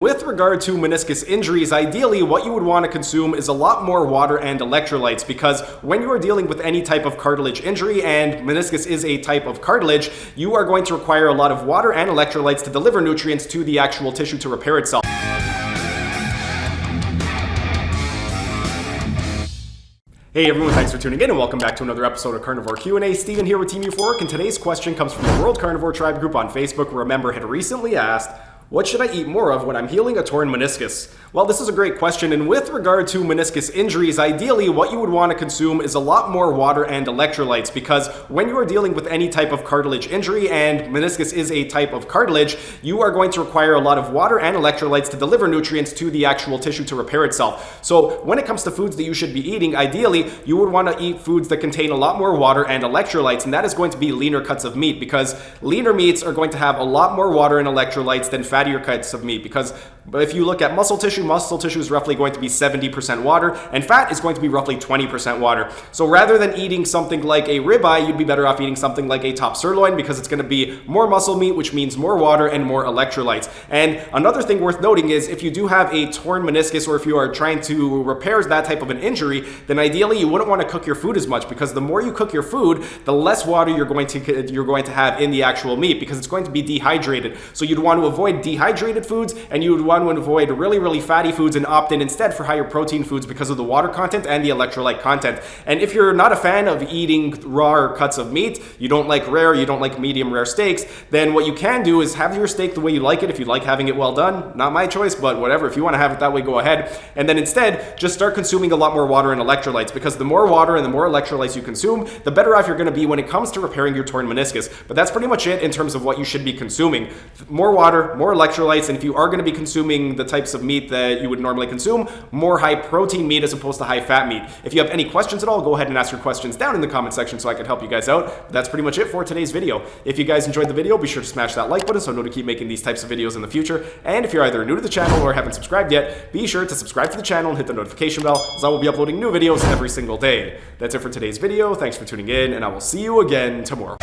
With regard to meniscus injuries, ideally what you would want to consume is a lot more water and electrolytes, because when you are dealing with any type of cartilage injury, and meniscus is a type of cartilage, you are going to require a lot of water and electrolytes to deliver nutrients to the actual tissue to repair itself. Hey everyone, thanks for tuning in and welcome back to another episode of Carnivore Q&A. Steven here with Team Euphoric, and today's question comes from the World Carnivore Tribe group on Facebook, where a member had recently asked, what should I eat more of when I'm healing a torn meniscus? Well, this is a great question, and with regard to meniscus injuries, ideally what you would want to consume is a lot more water and electrolytes, because when you are dealing with any type of cartilage injury, and meniscus is a type of cartilage, you are going to require a lot of water and electrolytes to deliver nutrients to the actual tissue to repair itself. So when it comes to foods that you should be eating, ideally you would want to eat foods that contain a lot more water and electrolytes, and that is going to be leaner cuts of meat, because leaner meats are going to have a lot more water and electrolytes than fattier cuts of meat. Because if you look at muscle tissue is roughly going to be 70% water, and fat is going to be roughly 20% water. So rather than eating something like a ribeye, you'd be better off eating something like a top sirloin, because it's going to be more muscle meat, which means more water and more electrolytes. And another thing worth noting is if you do have a torn meniscus, or if you are trying to repair that type of an injury, then ideally you wouldn't want to cook your food as much, because the more you cook your food, the less water you're going to have in the actual meat, because it's going to be dehydrated. So you'd want to avoid dehydrated foods, and you would want to avoid really fatty foods and opt in instead for higher protein foods because of the water content and the electrolyte content. And if you're not a fan of eating raw cuts of meat, you don't like rare, you don't like medium rare steaks, then what you can do is have your steak the way you like it. If you like having it well done, not my choice, but whatever. If you want to have it that way, go ahead. And then instead, just start consuming a lot more water and electrolytes, because the more water and the more electrolytes you consume, the better off you're going to be when it comes to repairing your torn meniscus. But that's pretty much it in terms of what you should be consuming. More water, more electrolytes, and if you are going to be consuming the types of meat that you would normally consume, more high protein meat as opposed to high fat meat. If you have any questions at all, go ahead and ask your questions down in the comment section so I can help you guys out. But that's pretty much it for today's video. If you guys enjoyed the video, be sure to smash that like button so I know to keep making these types of videos in the future. And if you're either new to the channel or haven't subscribed yet, be sure to subscribe to the channel and hit the notification bell, as I will be uploading new videos every single day. That's it for today's video. Thanks for tuning in, and I will see you again tomorrow.